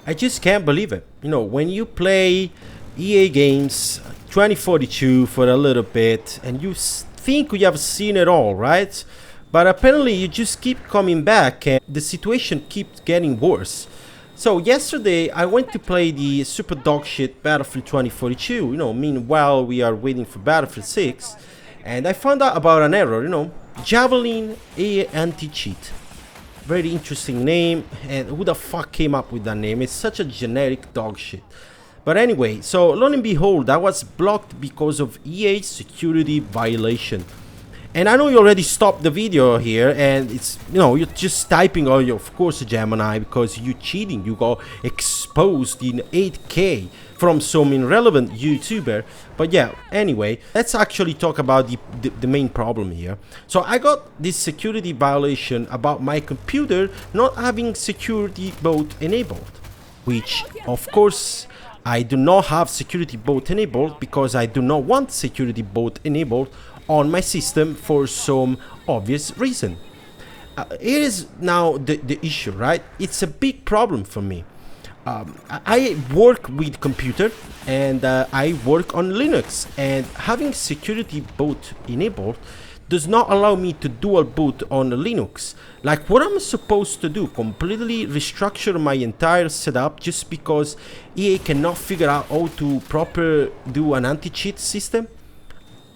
I just can't believe it. You know, when you play EA games 2042 for a little bit and you think you have seen it all, right? But apparently you just keep coming back and the situation keeps getting worse. So yesterday I went to play the super dog shit Battlefield 2042, you know, meanwhile we are waiting for Battlefield 6, and I found out about an error, you know, Javelin Anticheat. Very interesting name, and who the fuck came up with that name? It's such a generic dog shit. But anyway, so lo and behold, I was blocked because of EA security violation. And I know you already stopped the video here, and it's, you know, you're just typing, oh, of course, Gemini, because you cheating. You got exposed in 8K from some irrelevant YouTuber. But yeah, anyway, let's actually talk about the main problem here. So I got this security violation about my computer not having security boot enabled, which, of course, I do not have security boot enabled because I do not want security boot enabled on my system for some obvious reason. Here is now the issue, right? It's a big problem for me. I work with computer and I work on Linux, and having security boot enabled does not allow me to dual boot on Linux. Like, what I'm supposed to do? Completely restructure my entire setup just because EA cannot figure out how to proper do an anti-cheat system?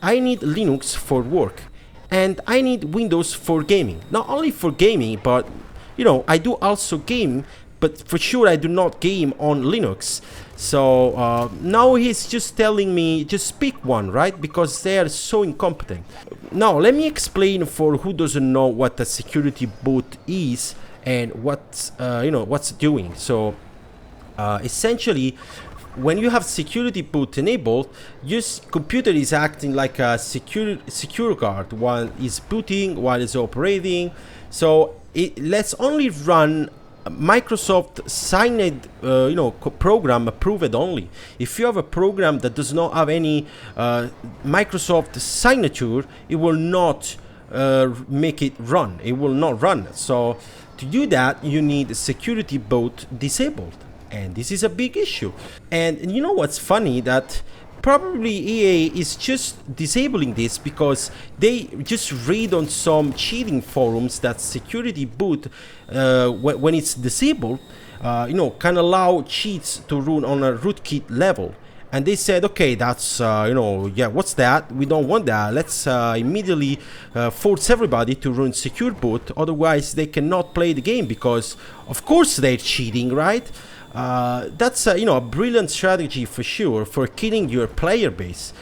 I need Linux for work, and I need Windows for gaming. Not only for gaming, but, you know, I do also game, but for sure I do not game on Linux. So now he's just telling me just pick one, right? Because they are so incompetent. Now let me explain for who doesn't know what a security boot is and what's what's doing. So essentially, when you have security boot enabled, your computer is acting like a secure guard while it's booting, while it's operating. So it lets only run Microsoft signed program approved only. If you have a program that does not have any Microsoft signature, it will not make it run. It will not run. So to do that, you need security boot disabled. And this is a big issue. And you know what's funny? That probably EA is just disabling this because they just read on some cheating forums that security boot, when it's disabled, can allow cheats to run on a rootkit level. And they said, okay, that's, yeah, what's that? We don't want that. Let's immediately force everybody to run secure boot. Otherwise, they cannot play the game because, of course, they're cheating, right? That's a brilliant strategy for sure for killing your player base.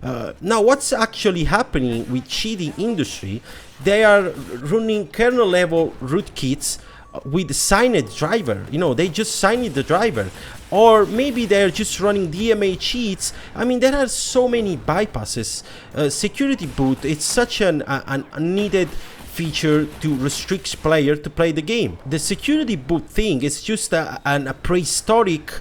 Now, what's actually happening with cheating industry? They are running kernel level rootkits with signed driver. They just signed the driver, or maybe they're just running DMA cheats. I mean, there are so many bypasses. Security boot, it's such an unneeded feature to restrict player to play the game. The security boot thing is just a prehistoric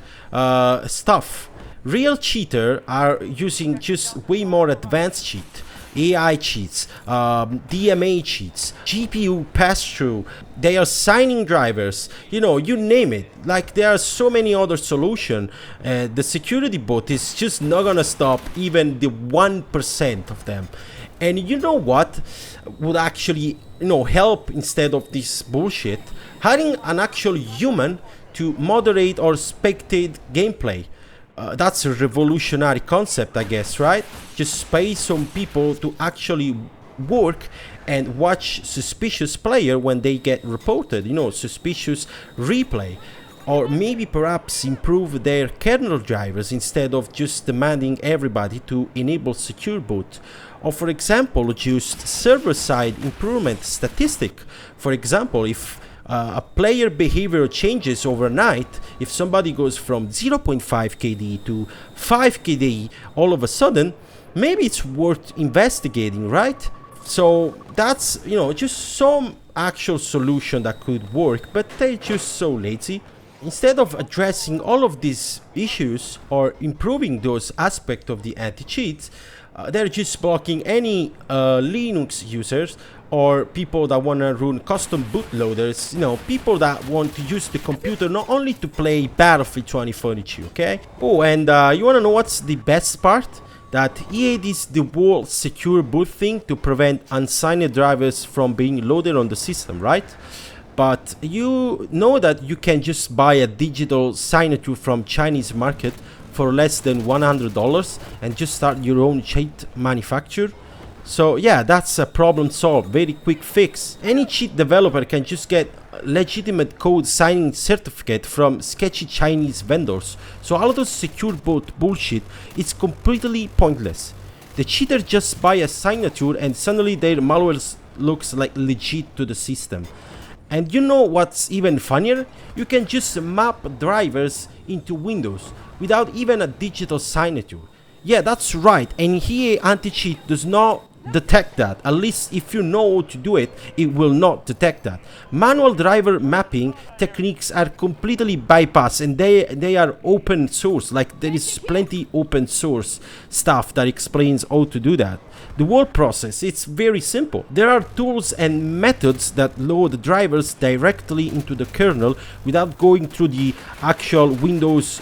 stuff. Real cheaters are using just way more advanced cheat. AI cheats, DMA cheats, GPU pass-through. They are signing drivers, you name it. Like, there are so many other solutions. The security bot is just not gonna stop even the 1% of them. And you know what would actually, help instead of this bullshit? Hiring an actual human to moderate or spectate gameplay. That's a revolutionary concept, I guess, right? Just pay some people to actually work and watch suspicious player when they get reported, suspicious replay. Or maybe perhaps improve their kernel drivers instead of just demanding everybody to enable secure boot. Or for example, just server-side improvement statistic. For example, if a player behavior changes overnight, if somebody goes from 0.5 KD to 5 KD all of a sudden, maybe it's worth investigating, right? So that's, just some actual solution that could work, but they're just so lazy. Instead of addressing all of these issues or improving those aspects of the anti-cheats, they're just blocking any Linux users or people that want to run custom bootloaders, you know, people that want to use the computer not only to play Battlefield 2042, okay? Oh, and you want to know what's the best part? That EA did the whole secure boot thing to prevent unsigned drivers from being loaded on the system, right? But you know that you can just buy a digital signature from Chinese market for less than $100 and just start your own cheat manufacture. So yeah, that's a problem solved, very quick fix. Any cheat developer can just get legitimate code signing certificate from sketchy Chinese vendors. So all of those secure boot bullshit is completely pointless. The cheater just buy a signature and suddenly their malware looks like legit to the system. And you know what's even funnier? You can just map drivers into Windows without even a digital signature. Yeah, that's right, and here Anticheat does not detect that. At least if you know how to do it, it will not detect that. Manual driver mapping techniques are completely bypassed, and they are open source. Like, there is plenty open source stuff that explains how to do that. The whole process, it's very simple. There are tools and methods that load drivers directly into the kernel without going through the actual Windows,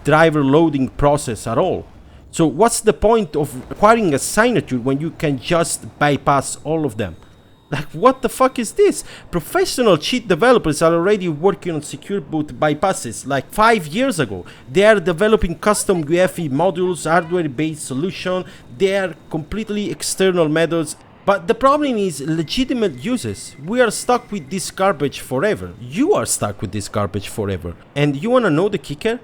driver loading process at all. So what's the point of acquiring a signature when you can just bypass all of them? Like, what the fuck is this? Professional cheat developers are already working on secure boot bypasses like 5 years ago. They are developing custom UEFI modules, hardware-based solution. They are completely external methods. But the problem is legitimate users. We are stuck with this garbage forever. You are stuck with this garbage forever. And you wanna know the kicker?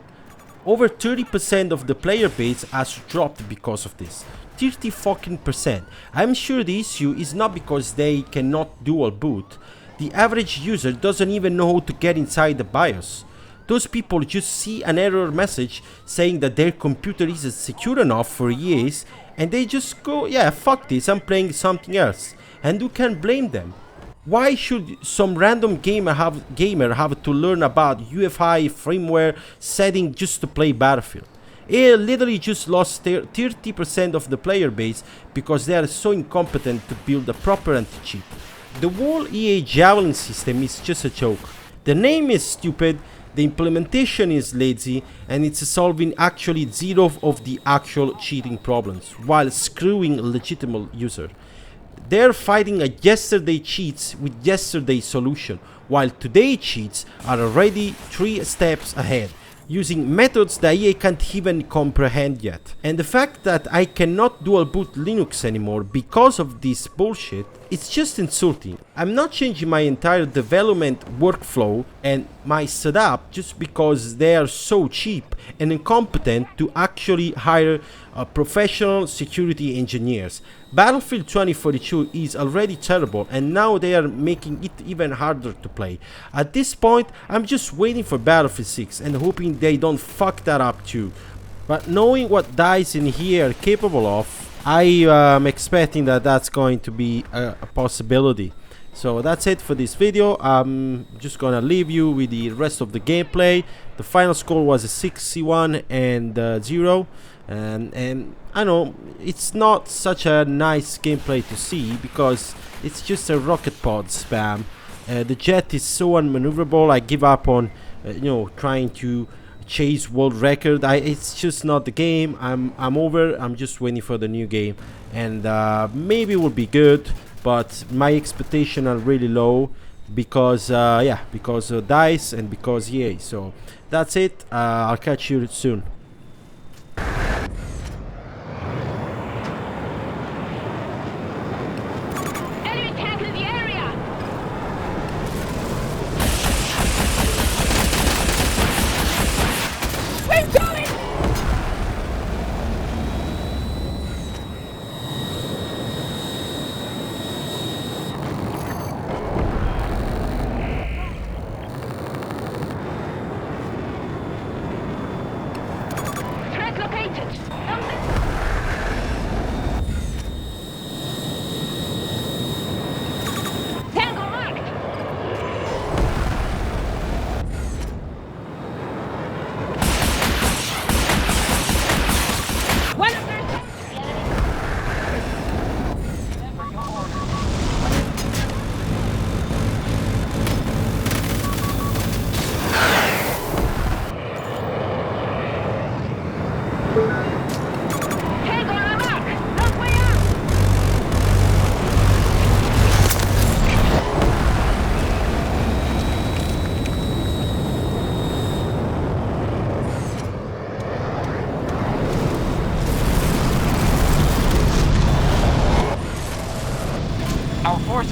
Over 30% of the player base has dropped because of this. 30 fucking percent. I'm sure the issue is not because they cannot dual boot. The average user doesn't even know how to get inside the BIOS. Those people just see an error message saying that their computer isn't secure enough for EAs, and they just go, yeah, fuck this, I'm playing something else. And you can blame them. Why should some random gamer have to learn about UEFI firmware setting just to play Battlefield? It literally just lost 30% of the player base because they are so incompetent to build a proper anti-cheat. The whole EA Javelin system is just a joke. The name is stupid, the implementation is lazy, and it's solving actually zero of the actual cheating problems while screwing legitimate user. They're fighting a yesterday cheats with yesterday solution, while today cheats are already 3 steps ahead, using methods that EA can't even comprehend yet. And the fact that I cannot dual boot Linux anymore because of this bullshit, it's just insulting. I'm not changing my entire development workflow and my setup just because they are so cheap and incompetent to actually hire professional security engineers. Battlefield 2042 is already terrible, and now they are making it even harder to play. At this point, I'm just waiting for Battlefield 6 and hoping they don't fuck that up too. But knowing what DICE in here are capable of, I am expecting that that's going to be a possibility. So that's it for this video. I'm just gonna leave you with the rest of the gameplay. The final score was a 61 and 0. And I know it's not such a nice gameplay to see because it's just a rocket pod spam. The jet is so unmaneuverable. I give up on trying to chase world record. It's just not the game. I'm over. I'm just waiting for the new game, and maybe it will be good, but my expectations are really low because because of DICE and because EA. So that's it. I'll catch you soon.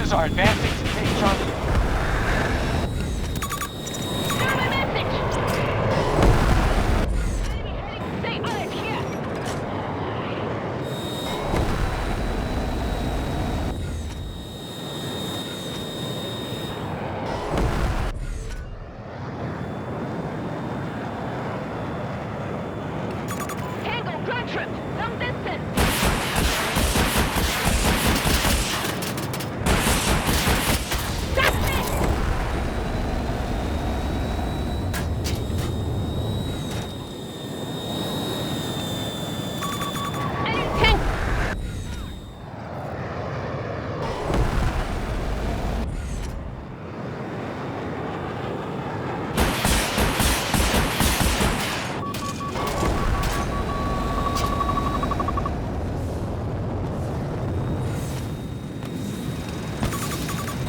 Forces are advancing to take Charlie. Got a message! Enemy heading. Stay alive here! Tango, ground trip! Long distance!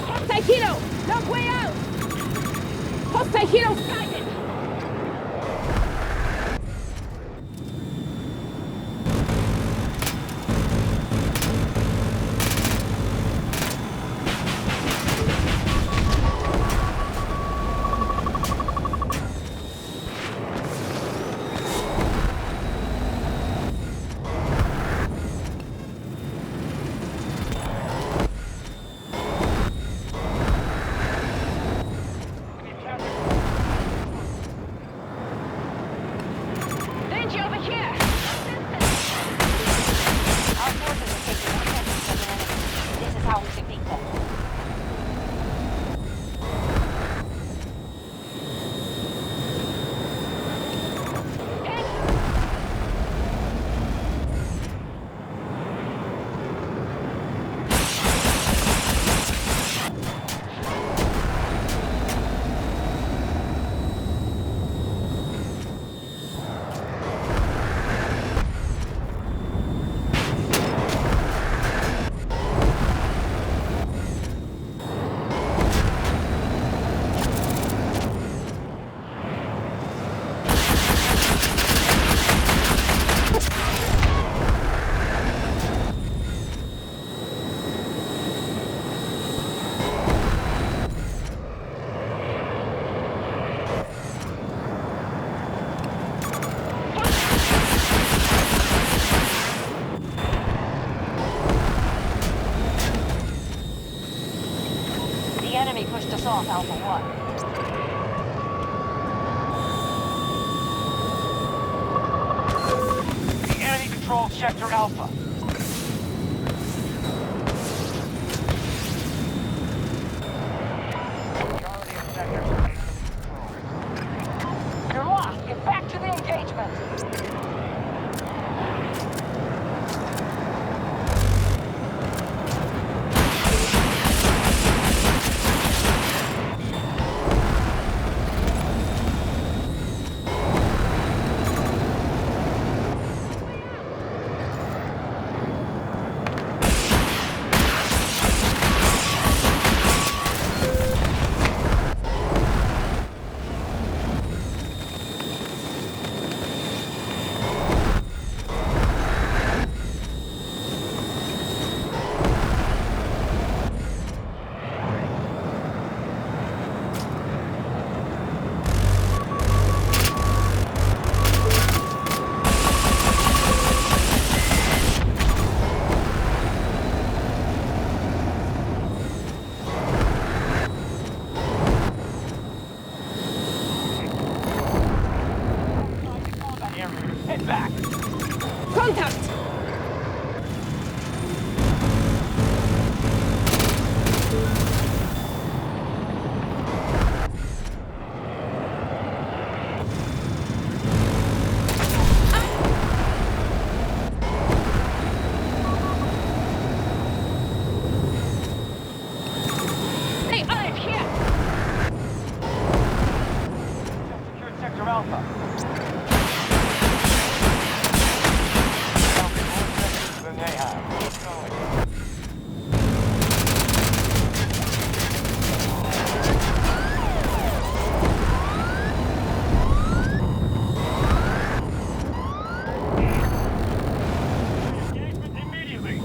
Hostile hero! Long way out! Hostile hero sighted! Danger over here! Our forces are taking no chances of an enemy. This is how we defeat them. The enemy pushed us off Alpha 1. The enemy controls Sector Alpha. Majority of sectors are enemy controlled. You're lost! Get back to the engagement! Head back! Contact! Stay alive here! Secure Sector Alpha. Than they have. Keep going. Engagement immediately.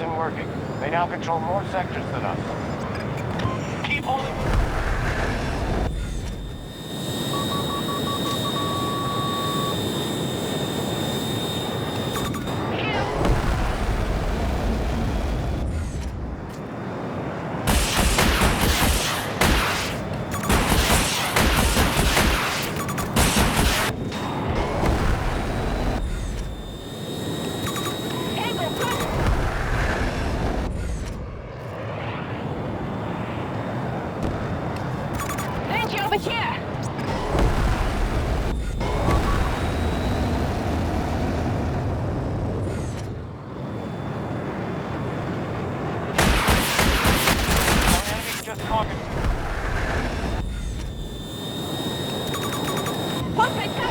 isn't working. They now control more sectors than us. Keep holding. Danger over here! Our enemy's just conquered. Hostile tank!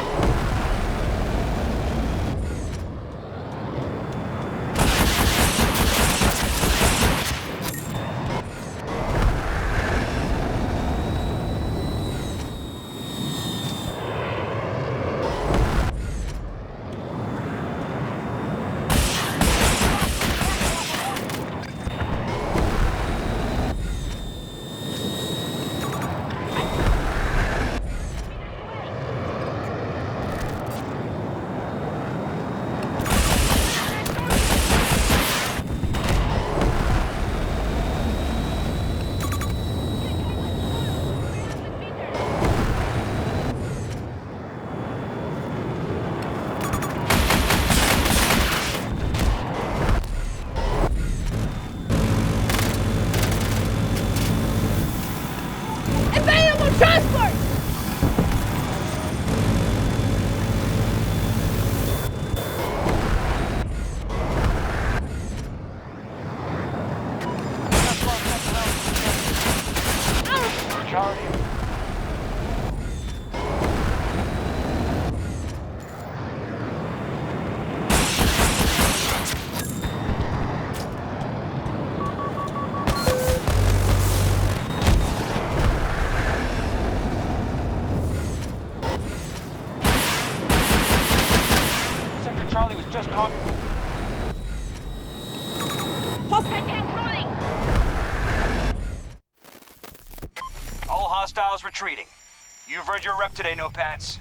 Available transport! Charlie. Sector Charlie was just conquered. Hostile tank rolling! All hostiles retreating. You've earned your rep today, no pants.